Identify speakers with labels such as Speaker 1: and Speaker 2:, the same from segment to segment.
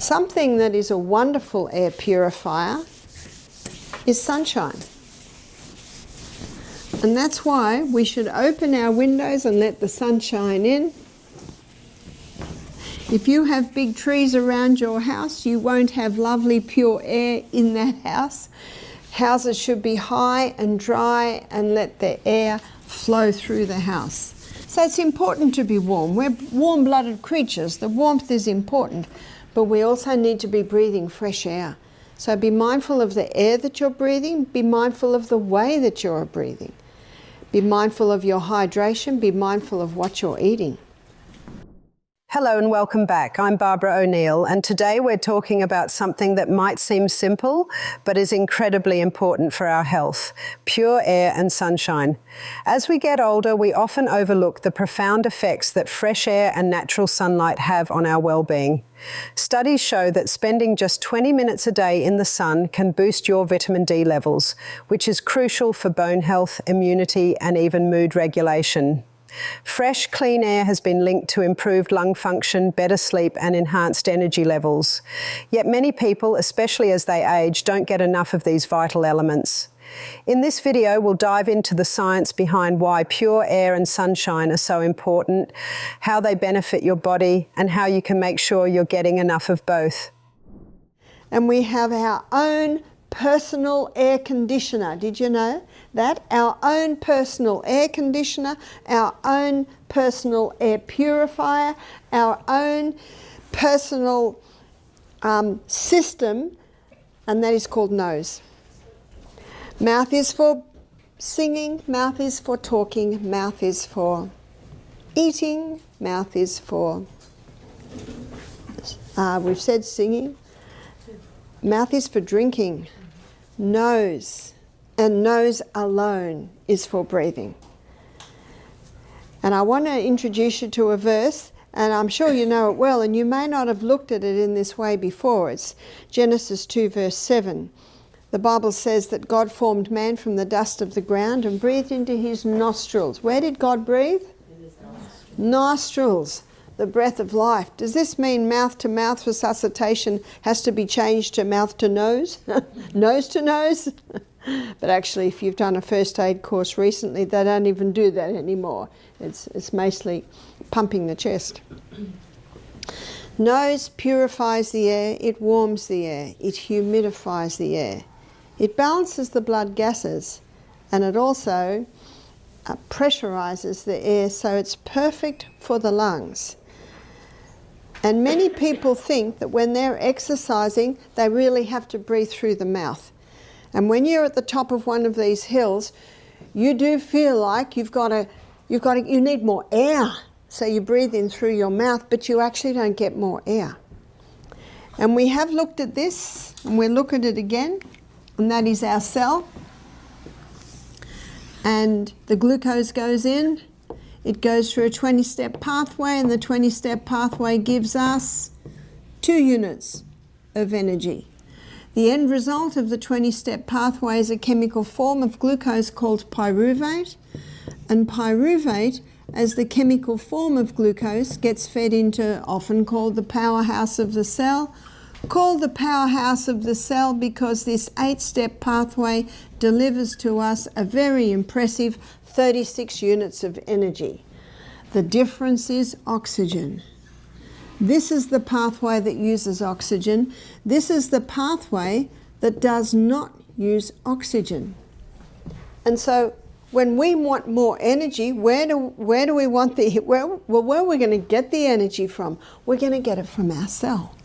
Speaker 1: Something that is a wonderful air purifier is sunshine. And that's why we should open our windows and let the sunshine in. If you have big trees around your house, you won't have lovely pure air in that house. Houses should be high and dry and let the air flow through the house. So it's important to be warm. We're warm-blooded creatures. The warmth is important, but we also need to be breathing fresh air. So be mindful of the air that you're breathing. Be mindful of the way that you're breathing. Be mindful of your hydration. Be mindful of what you're eating.
Speaker 2: Hello and welcome back. I'm Barbara O'Neill, and today we're talking about something that might seem simple but is incredibly important for our health: pure air and sunshine. As we get older, we often overlook the profound effects that fresh air and natural sunlight have on our well-being. Studies show that spending just 20 minutes a day in the sun can boost your vitamin D levels, which is crucial for bone health, immunity, and even mood regulation. Fresh, clean air has been linked to improved lung function, better sleep, and enhanced energy levels. Yet many people, especially as they age, don't get enough of these vital elements. In this video, we'll dive into the science behind why pure air and sunshine are so important, how they benefit your body, and how you can make sure you're getting enough of both.
Speaker 1: And we have our own personal air conditioner. Did you know that? Our own personal air conditioner, our own personal air purifier, our own personal system, and that is called nose. Mouth is for singing, mouth is for talking, mouth is for eating, mouth is for, we've said singing, mouth is for drinking. Nose, and nose alone, is for breathing. And I want to introduce you to a verse, and I'm sure you know it well, and you may not have looked at it in this way before. It's Genesis 2 verse 7. The Bible says that God formed man from the dust of the ground and breathed into his nostrils. Where did God breathe? In his nostrils. Nostrils. The breath of life. Does this mean mouth-to-mouth resuscitation has to be changed to mouth-to-nose? Nose-to-nose? But actually, if you've done a first aid course recently, they don't even do that anymore. It's mostly pumping the chest. Nose purifies the air, it warms the air, it humidifies the air. It balances the blood gases, and it also pressurizes the air so it's perfect for the lungs. And many people think that when they're exercising, they really have to breathe through the mouth. And when you're at the top of one of these hills, you do feel like you need more air. So you breathe in through your mouth, but you actually don't get more air. And we have looked at this, and we'll look at it again, and that is our cell. And the glucose goes in. It goes through a 20-step pathway, and the 20-step pathway gives us 2 units of energy. The end result of the 20-step pathway is a chemical form of glucose called pyruvate, and pyruvate, as the chemical form of glucose, gets fed into, often called the powerhouse of the cell, called the powerhouse of the cell because this 8-step pathway delivers to us a very impressive 36 units of energy. The difference is oxygen. This is the pathway that uses oxygen. This is the pathway that does not use oxygen. And so when we want more energy, where do we want where are we going to get the energy from? We're going to get it from our cell.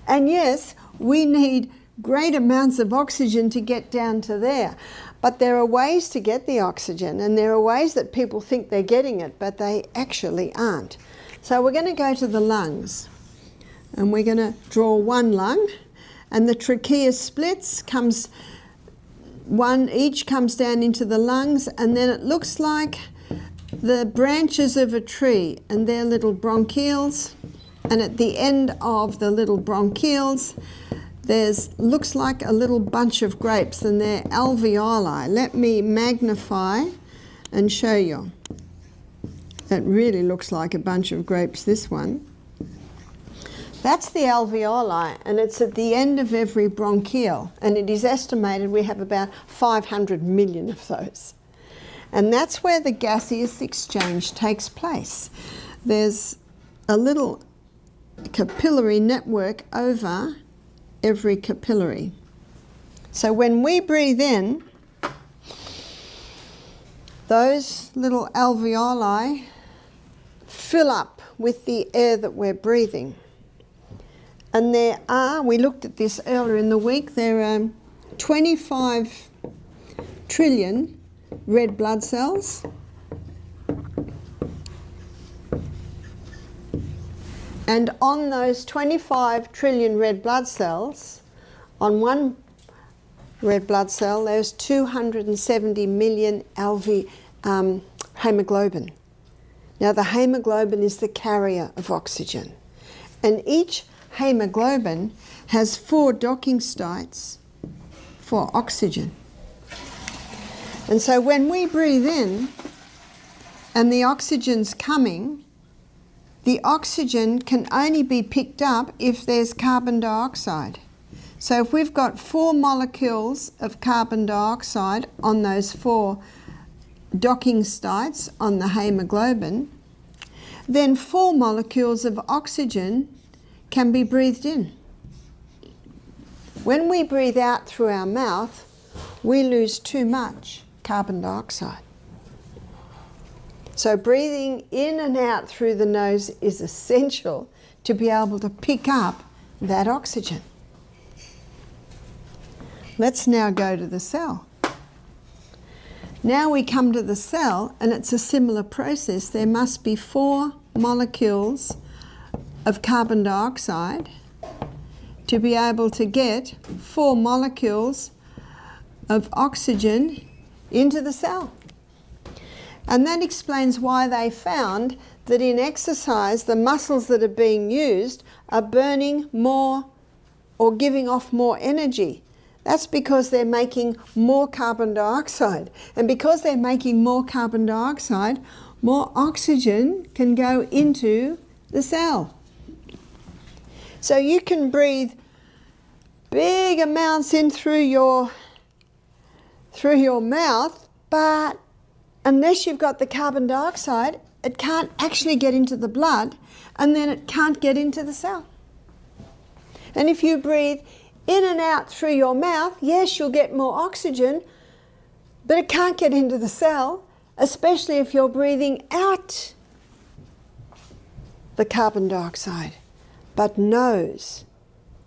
Speaker 1: And yes, we need great amounts of oxygen to get down to there. But there are ways to get the oxygen, and there are ways that people think they're getting it, but they actually aren't. So we're going to go to the lungs, and we're going to draw one lung, and the trachea splits, each comes down into the lungs, and then it looks like the branches of a tree, and they're little bronchioles, and at the end of the little bronchioles, looks like a little bunch of grapes, and they're alveoli. Let me magnify and show you. It really looks like a bunch of grapes, this one. That's the alveoli, and it's at the end of every bronchiole, and it is estimated we have about 500 million of those. And that's where the gaseous exchange takes place. There's a little capillary network over every capillary. So when we breathe in, those little alveoli fill up with the air that we're breathing. And there are, we looked at this earlier in the week, there are 25 trillion red blood cells. And on those 25 trillion red blood cells, on one red blood cell, there's 270 million hemoglobin. Now the hemoglobin is the carrier of oxygen. And each hemoglobin has 4 docking sites for oxygen. And so when we breathe in and the oxygen's coming, the oxygen can only be picked up if there's carbon dioxide. So if we've got 4 molecules of carbon dioxide on those 4 docking sites on the hemoglobin, then 4 molecules of oxygen can be breathed in. When we breathe out through our mouth, we lose too much carbon dioxide. So breathing in and out through the nose is essential to be able to pick up that oxygen. Let's now go to the cell. Now we come to the cell, and it's a similar process. There must be 4 molecules of carbon dioxide to be able to get 4 molecules of oxygen into the cell. And that explains why they found that in exercise, the muscles that are being used are burning more or giving off more energy. That's because they're making more carbon dioxide. And because they're making more carbon dioxide, more oxygen can go into the cell. So you can breathe big amounts in through your mouth, but unless you've got the carbon dioxide, it can't actually get into the blood, and then it can't get into the cell. And if you breathe in and out through your mouth, yes, you'll get more oxygen, but it can't get into the cell, especially if you're breathing out the carbon dioxide. But nose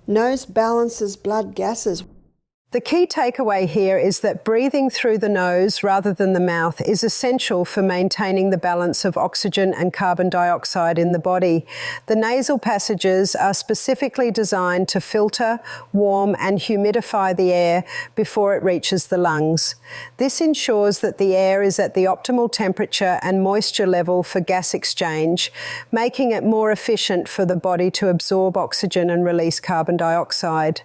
Speaker 1: balances blood gases.
Speaker 2: The key takeaway here is that breathing through the nose rather than the mouth is essential for maintaining the balance of oxygen and carbon dioxide in the body. The nasal passages are specifically designed to filter, warm, and humidify the air before it reaches the lungs. This ensures that the air is at the optimal temperature and moisture level for gas exchange, making it more efficient for the body to absorb oxygen and release carbon dioxide.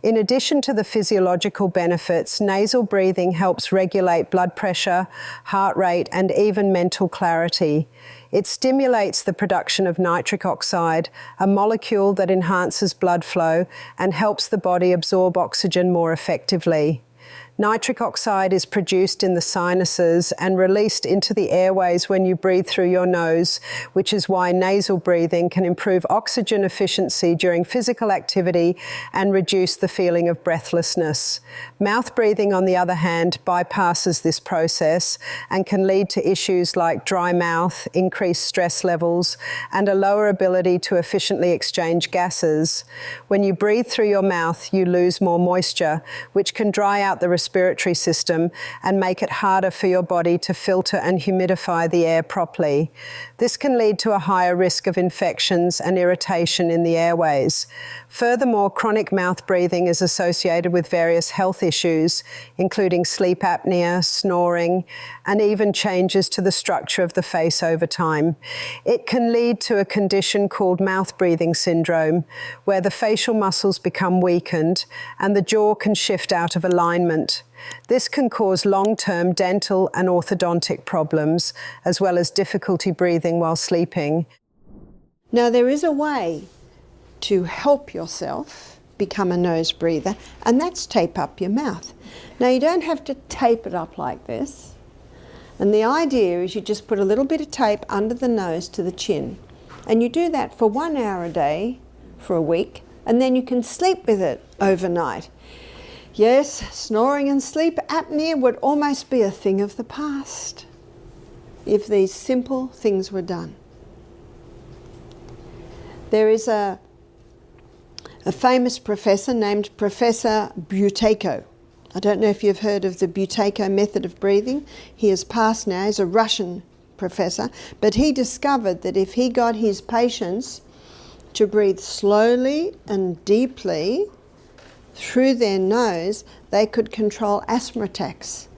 Speaker 2: In addition to the physiological benefits, nasal breathing helps regulate blood pressure, heart rate, and even mental clarity. It stimulates the production of nitric oxide, a molecule that enhances blood flow and helps the body absorb oxygen more effectively. Nitric oxide is produced in the sinuses and released into the airways when you breathe through your nose, which is why nasal breathing can improve oxygen efficiency during physical activity and reduce the feeling of breathlessness. Mouth breathing, on the other hand, bypasses this process and can lead to issues like dry mouth, increased stress levels, and a lower ability to efficiently exchange gases. When you breathe through your mouth, you lose more moisture, which can dry out the respiratory system and make it harder for your body to filter and humidify the air properly. This can lead to a higher risk of infections and irritation in the airways. Furthermore, chronic mouth breathing is associated with various health issues, including sleep apnea, snoring, and even changes to the structure of the face over time. It can lead to a condition called mouth breathing syndrome, where the facial muscles become weakened and the jaw can shift out of alignment. This can cause long-term dental and orthodontic problems, as well as difficulty breathing while sleeping.
Speaker 1: Now, there is a way to help yourself become a nose breather, and that's tape up your mouth. Now, you don't have to tape it up like this. And the idea is you just put a little bit of tape under the nose to the chin. And you do that for 1 hour a day for a week, and then you can sleep with it overnight. Yes, snoring and sleep apnea would almost be a thing of the past if these simple things were done. There is a famous professor named Professor Buteyko. I don't know if you've heard of the Buteyko method of breathing. He has passed now. He's a Russian professor. But he discovered that if he got his patients to breathe slowly and deeply through their nose, they could control asthma attacks.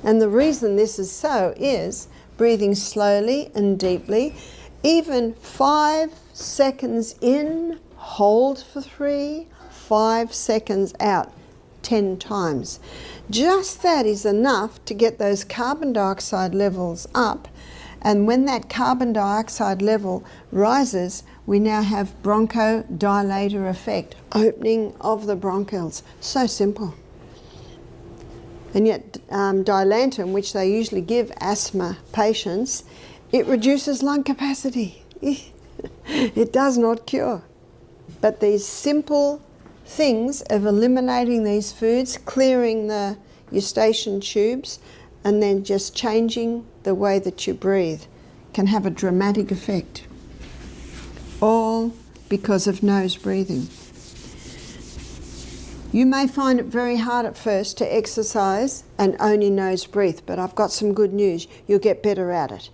Speaker 1: And the reason this is so is breathing slowly and deeply, even 5 seconds in, hold for 3, 5 seconds out, 10 times. Just that is enough to get those carbon dioxide levels up, and when that carbon dioxide level rises, we now have bronchodilator effect, opening of the bronchioles. So simple. And yet Dilantin, which they usually give asthma patients, it reduces lung capacity. It does not cure. But these simple things of eliminating these foods, clearing the eustachian tubes, and then just changing the way that you breathe can have a dramatic effect. All because of nose breathing. You may find it very hard at first to exercise and only nose breathe, but I've got some good news. You'll get better at it.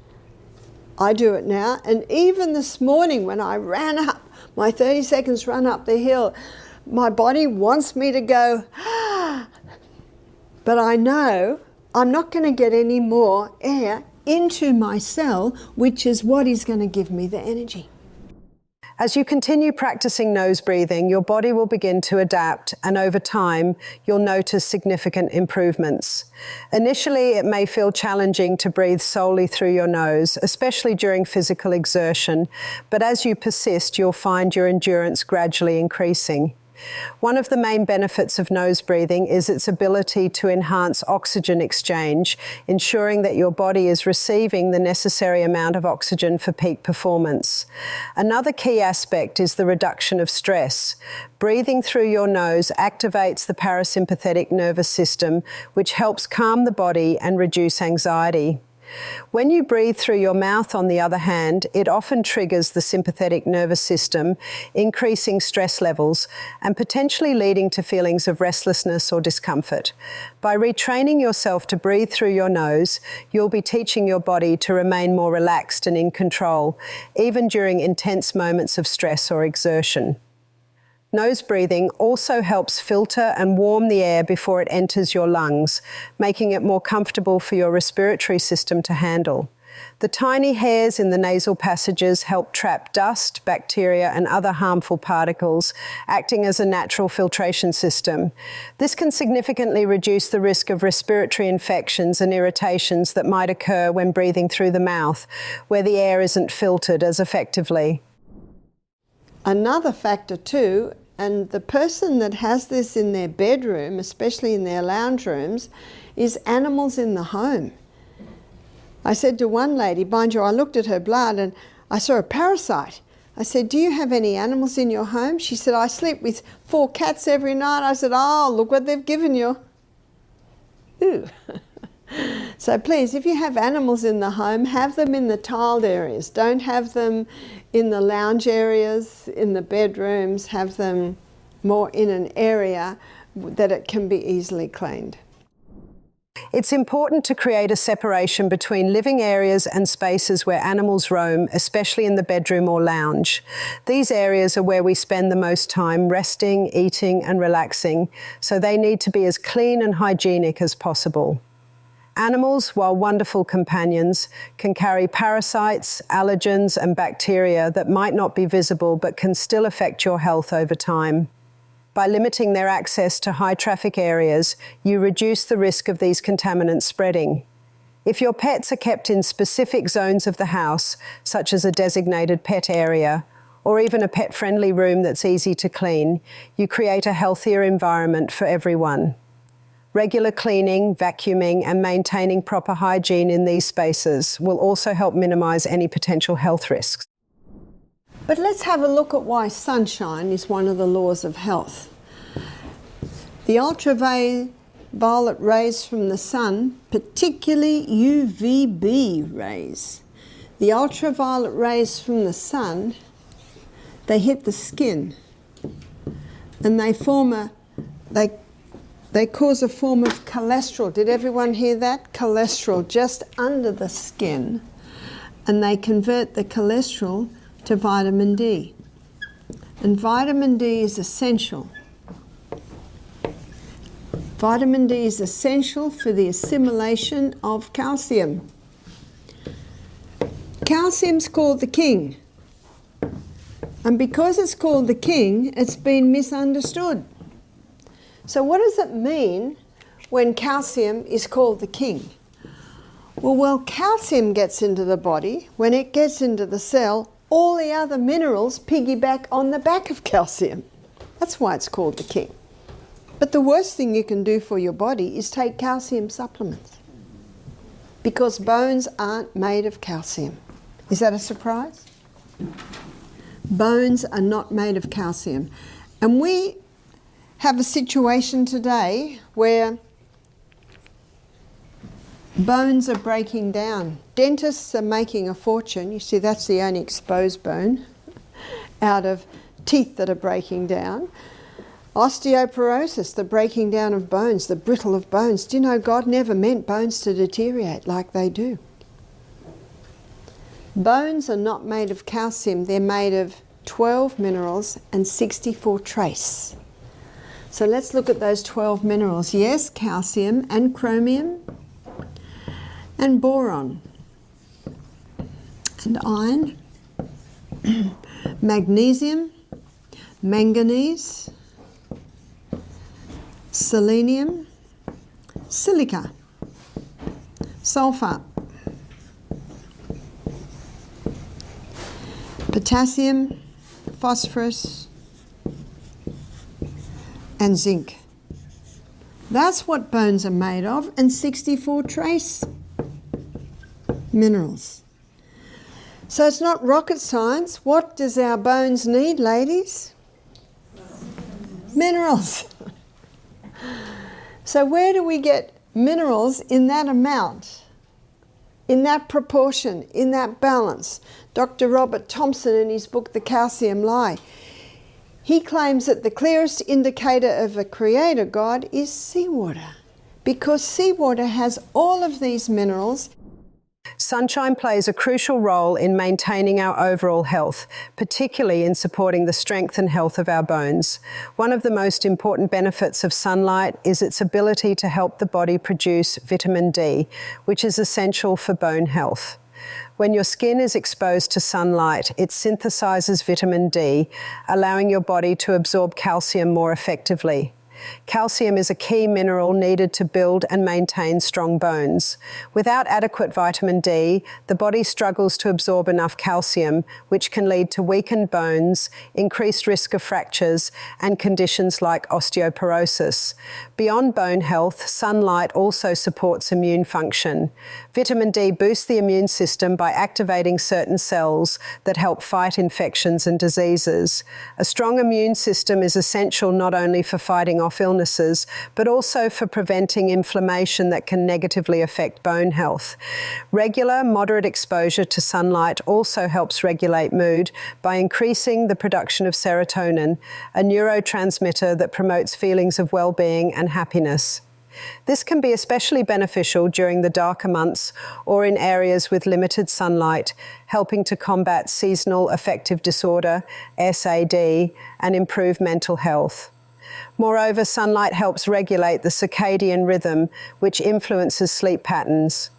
Speaker 1: I do it now, and even this morning when I ran up, my 30 seconds run up the hill, my body wants me to go, but I know I'm not going to get any more air into my cell, which is what is going to give me the energy.
Speaker 2: As you continue practicing nose breathing, your body will begin to adapt, and over time, you'll notice significant improvements. Initially, it may feel challenging to breathe solely through your nose, especially during physical exertion, but as you persist, you'll find your endurance gradually increasing. One of the main benefits of nose breathing is its ability to enhance oxygen exchange, ensuring that your body is receiving the necessary amount of oxygen for peak performance. Another key aspect is the reduction of stress. Breathing through your nose activates the parasympathetic nervous system, which helps calm the body and reduce anxiety. When you breathe through your mouth, on the other hand, it often triggers the sympathetic nervous system, increasing stress levels and potentially leading to feelings of restlessness or discomfort. By retraining yourself to breathe through your nose, you'll be teaching your body to remain more relaxed and in control, even during intense moments of stress or exertion. Nose breathing also helps filter and warm the air before it enters your lungs, making it more comfortable for your respiratory system to handle. The tiny hairs in the nasal passages help trap dust, bacteria, and other harmful particles, acting as a natural filtration system. This can significantly reduce the risk of respiratory infections and irritations that might occur when breathing through the mouth, where the air isn't filtered as effectively.
Speaker 1: Another factor too, and the person that has this in their bedroom, especially in their lounge rooms, is animals in the home. I said to one lady, mind you, I looked at her blood and I saw a parasite. I said, do you have any animals in your home? She said, I sleep with 4 cats every night. I said, oh, look what they've given you. Ooh. So please, if you have animals in the home, have them in the tiled areas. Don't have them in the lounge areas, in the bedrooms. Have them more in an area that it can be easily cleaned.
Speaker 2: It's important to create a separation between living areas and spaces where animals roam, especially in the bedroom or lounge. These areas are where we spend the most time resting, eating, and relaxing, so they need to be as clean and hygienic as possible. Animals, while wonderful companions, can carry parasites, allergens, and bacteria that might not be visible but can still affect your health over time. By limiting their access to high-traffic areas, you reduce the risk of these contaminants spreading. If your pets are kept in specific zones of the house, such as a designated pet area, or even a pet-friendly room that's easy to clean, you create a healthier environment for everyone. Regular cleaning, vacuuming, and maintaining proper hygiene in these spaces will also help minimize any potential health risks.
Speaker 1: But let's have a look at why sunshine is one of the laws of health. The ultraviolet rays from the sun, particularly UVB rays, the ultraviolet rays from the sun, they hit the skin and they cause a form of cholesterol. Did everyone hear that? Cholesterol just under the skin. And they convert the cholesterol to vitamin D. And vitamin D is essential. Vitamin D is essential for the assimilation of calcium. Calcium's called the king. And because it's called the king, it's been misunderstood. So what does it mean when calcium is called the king? Well, calcium gets into the body. When it gets into the cell, all the other minerals piggyback on the back of calcium. That's why it's called the king. But the worst thing you can do for your body is take calcium supplements, because bones aren't made of calcium. Is that a surprise? Bones are not made of calcium. And we have a situation today where bones are breaking down. Dentists are making a fortune. You see, that's the only exposed bone out of teeth that are breaking down. Osteoporosis, the breaking down of bones, the brittle of bones. Do you know God never meant bones to deteriorate like they do? Bones are not made of calcium. They're made of 12 minerals and 64 trace. So let's look at those 12 minerals. Yes, calcium and chromium and boron and iron, magnesium, manganese, selenium, silica, sulfur, potassium, phosphorus, and zinc. That's what bones are made of, and 64 trace minerals. So it's not rocket science. What does our bones need, ladies? Minerals. So where do we get minerals in that amount, in that proportion, in that balance? Dr. Robert Thompson, in his book The Calcium Lie, he claims that the clearest indicator of a creator God is seawater, because seawater has all of these minerals.
Speaker 2: Sunshine plays a crucial role in maintaining our overall health, particularly in supporting the strength and health of our bones. One of the most important benefits of sunlight is its ability to help the body produce vitamin D, which is essential for bone health. When your skin is exposed to sunlight, it synthesizes vitamin D, allowing your body to absorb calcium more effectively. Calcium is a key mineral needed to build and maintain strong bones. Without adequate vitamin D, the body struggles to absorb enough calcium, which can lead to weakened bones, increased risk of fractures, and conditions like osteoporosis. Beyond bone health, sunlight also supports immune function. Vitamin D boosts the immune system by activating certain cells that help fight infections and diseases. A strong immune system is essential not only for fighting off illnesses, but also for preventing inflammation that can negatively affect bone health. Regular, moderate exposure to sunlight also helps regulate mood by increasing the production of serotonin, a neurotransmitter that promotes feelings of well-being and happiness. This can be especially beneficial during the darker months or in areas with limited sunlight, helping to combat seasonal affective disorder, SAD, and improve mental health. Moreover, sunlight helps regulate the circadian rhythm, which influences sleep patterns.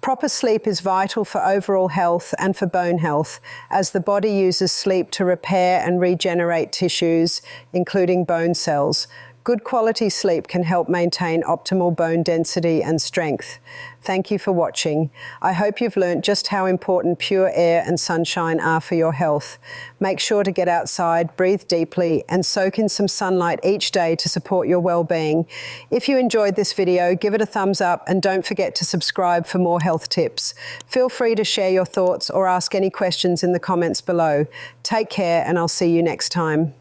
Speaker 2: Proper sleep is vital for overall health and for bone health, as the body uses sleep to repair and regenerate tissues, including bone cells. Good quality sleep can help maintain optimal bone density and strength. Thank you for watching. I hope you've learned just how important pure air and sunshine are for your health. Make sure to get outside, breathe deeply, and soak in some sunlight each day to support your well-being. If you enjoyed this video, give it a thumbs up and don't forget to subscribe for more health tips. Feel free to share your thoughts or ask any questions in the comments below. Take care, and I'll see you next time.